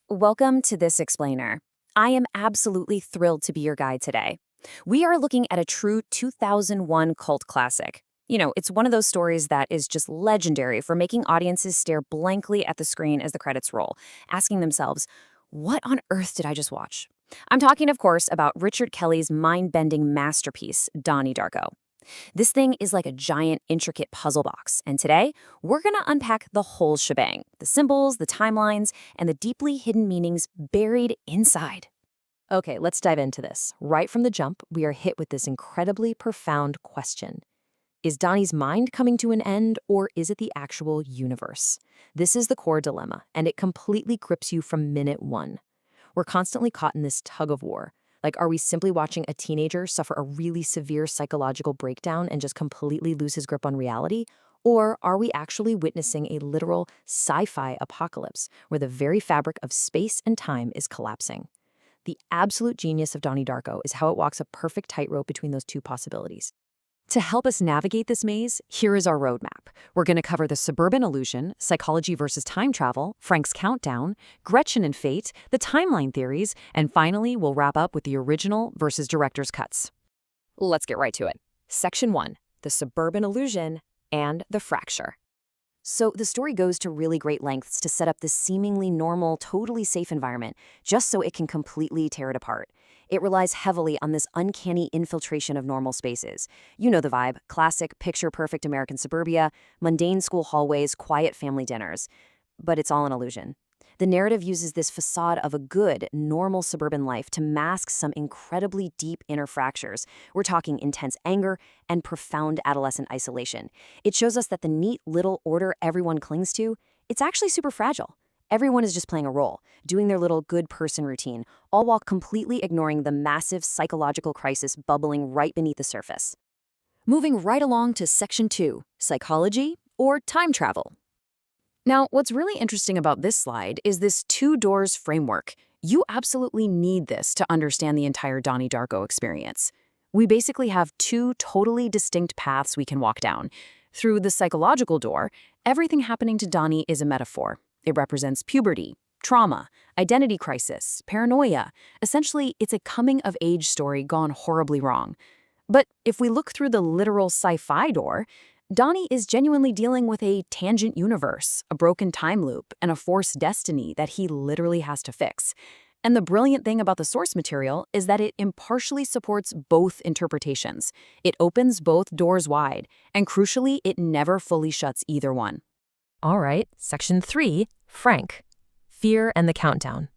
Welcome to This Explainer. I am absolutely thrilled to be your guide today. We are looking at a true 2001 cult classic. It's one of those stories that is just legendary for making audiences stare blankly at the screen as the credits roll, asking themselves, what on earth did I just watch? I'm talking, of course, about Richard Kelly's mind-bending masterpiece, Donnie Darko. This thing is like a giant, intricate puzzle box, and today, we're gonna unpack the whole shebang, the symbols, the timelines, and the deeply hidden meanings buried inside. Okay, let's dive into this. Right from the jump, we are hit with this incredibly profound question. Is Donnie's mind coming to an end, or is it the actual universe? This is the core dilemma, and it completely grips you from minute one. We're constantly caught in this tug of war. Like, are we simply watching a teenager suffer a really severe psychological breakdown and just completely lose his grip on reality? Or are we actually witnessing a literal sci-fi apocalypse where the very fabric of space and time is collapsing? The absolute genius of Donnie Darko is how it walks a perfect tightrope between those two possibilities. To help us navigate this maze, here is our roadmap. We're going to cover the suburban illusion, psychology versus time travel, Frank's countdown, Gretchen and fate, the timeline theories, and finally, we'll wrap up with the original versus director's cuts. Let's get right to it. Section 1, the suburban illusion and the fracture. So the story goes to really great lengths to set up this seemingly normal, totally safe environment, just so it can completely tear it apart. It relies heavily on this uncanny infiltration of normal spaces. You know the vibe: classic, picture-perfect American suburbia, mundane school hallways, quiet family dinners. But it's all an illusion. The narrative uses this facade of a good, normal suburban life to mask some incredibly deep inner fractures. We're talking intense anger and profound adolescent isolation. It shows us that the neat little order everyone clings to, it's actually super fragile. Everyone is just playing a role, doing their little good person routine, all while completely ignoring the massive psychological crisis bubbling right beneath the surface. Moving right along to Section 2, psychology or time travel. Now, what's really interesting about this slide is this two doors framework. You absolutely need this to understand the entire Donnie Darko experience. We basically have two totally distinct paths we can walk down. Through the psychological door, everything happening to Donnie is a metaphor. It represents puberty, trauma, identity crisis, paranoia. Essentially, it's a coming-of-age story gone horribly wrong. But if we look through the literal sci-fi door, Donnie is genuinely dealing with a tangent universe, a broken time loop, and a forced destiny that he literally has to fix. And the brilliant thing about the source material is that it impartially supports both interpretations. It opens both doors wide, and crucially, it never fully shuts either one. All right, Section 3, Frank. Fear and the countdown.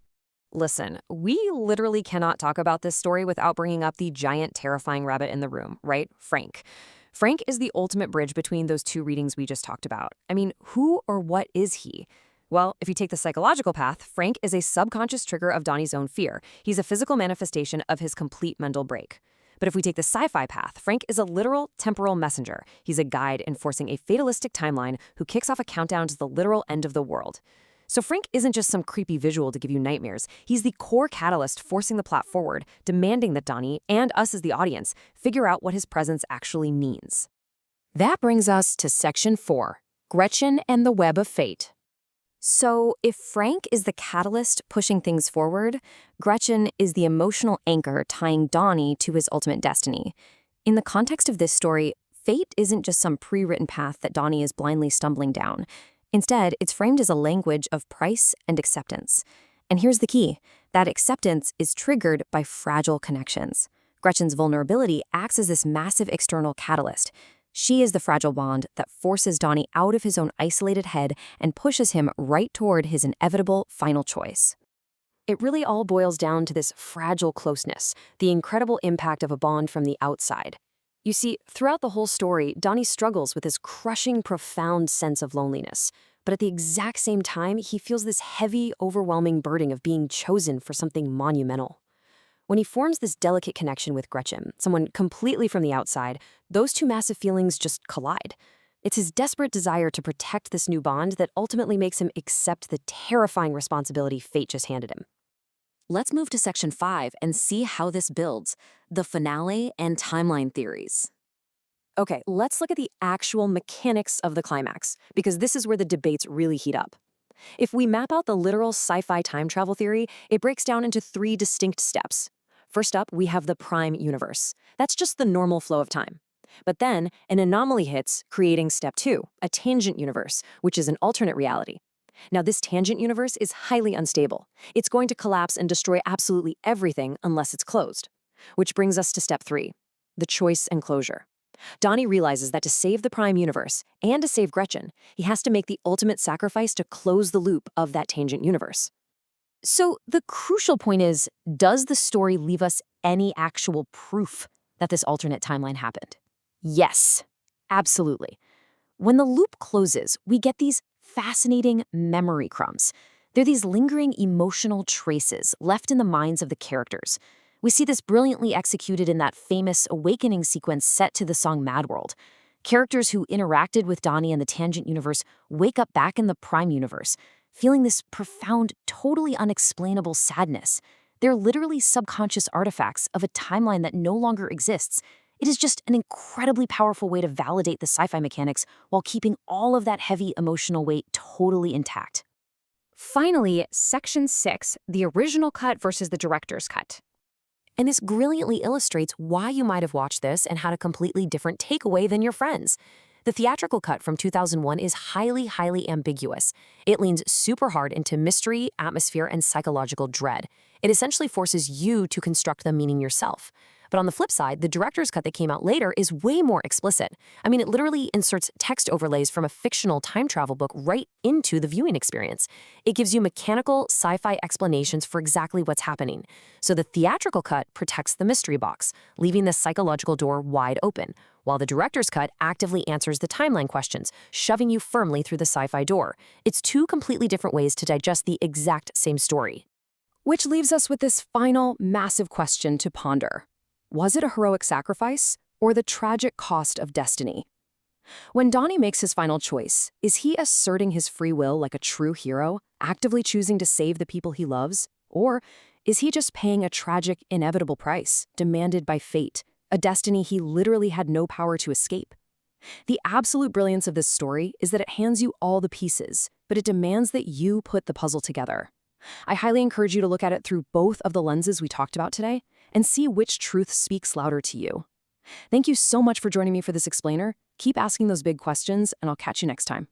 Listen, we literally cannot talk about this story without bringing up the giant, terrifying rabbit in the room, right? Frank. Frank is the ultimate bridge between those two readings we just talked about. I mean, who or what is he? Well, if you take the psychological path, Frank is a subconscious trigger of Donnie's own fear. He's a physical manifestation of his complete mental break. But if we take the sci-fi path, Frank is a literal temporal messenger. He's a guide enforcing a fatalistic timeline who kicks off a countdown to the literal end of the world. So Frank isn't just some creepy visual to give you nightmares. He's the core catalyst forcing the plot forward, demanding that Donnie, and us as the audience, figure out what his presence actually means. That brings us to Section 4, Gretchen and the Web of Fate. So if Frank is the catalyst pushing things forward, Gretchen is the emotional anchor tying Donnie to his ultimate destiny. In the context of this story, fate isn't just some pre-written path that Donnie is blindly stumbling down. Instead, it's framed as a language of price and acceptance. And here's the key: that acceptance is triggered by fragile connections. Gretchen's vulnerability acts as this massive external catalyst. She is the fragile bond that forces Donnie out of his own isolated head and pushes him right toward his inevitable final choice. It really all boils down to this fragile closeness, the incredible impact of a bond from the outside. You see, throughout the whole story, Donnie struggles with this crushing, profound sense of loneliness. But at the exact same time, he feels this heavy, overwhelming burden of being chosen for something monumental. When he forms this delicate connection with Gretchen, someone completely from the outside, those two massive feelings just collide. It's his desperate desire to protect this new bond that ultimately makes him accept the terrifying responsibility fate just handed him. Let's move to Section 5 and see how this builds, the finale and timeline theories. Okay, let's look at the actual mechanics of the climax, because this is where the debates really heat up. If we map out the literal sci-fi time travel theory, it breaks down into 3 distinct steps. First up, we have the prime universe. That's just the normal flow of time. But then, an anomaly hits, creating step 2, a tangent universe, which is an alternate reality. Now, this tangent universe is highly unstable. It's going to collapse and destroy absolutely everything unless it's closed. Which brings us to step 3, the choice and closure. Donnie realizes that to save the prime universe, and to save Gretchen, he has to make the ultimate sacrifice to close the loop of that tangent universe. So the crucial point is, does the story leave us any actual proof that this alternate timeline happened? Yes, absolutely. When the loop closes, we get these fascinating memory crumbs. They're these lingering emotional traces left in the minds of the characters. We see this brilliantly executed in that famous awakening sequence set to the song Mad World. Characters who interacted with Donnie in the tangent universe wake up back in the prime universe, feeling this profound, totally unexplainable sadness. They're literally subconscious artifacts of a timeline that no longer exists. It is just an incredibly powerful way to validate the sci-fi mechanics while keeping all of that heavy emotional weight totally intact. Finally, Section 6, the original cut versus the director's cut. And this brilliantly illustrates why you might have watched this and had a completely different takeaway than your friends. The theatrical cut from 2001 is highly ambiguous. It leans super hard into mystery, atmosphere, and psychological dread. It essentially forces you to construct the meaning yourself. But on the flip side, the director's cut that came out later is way more explicit. I mean, it literally inserts text overlays from a fictional time travel book right into the viewing experience. It gives you mechanical, sci-fi explanations for exactly what's happening. So the theatrical cut protects the mystery box, leaving the psychological door wide open, while the director's cut actively answers the timeline questions, shoving you firmly through the sci-fi door. It's 2 completely different ways to digest the exact same story. Which leaves us with this final, massive question to ponder. Was it a heroic sacrifice, or the tragic cost of destiny? When Donnie makes his final choice, is he asserting his free will like a true hero, actively choosing to save the people he loves? Or is he just paying a tragic, inevitable price, demanded by fate, a destiny he literally had no power to escape? The absolute brilliance of this story is that it hands you all the pieces, but it demands that you put the puzzle together. I highly encourage you to look at it through both of the lenses we talked about today and see which truth speaks louder to you. Thank you so much for joining me for this explainer. Keep asking those big questions, and I'll catch you next time.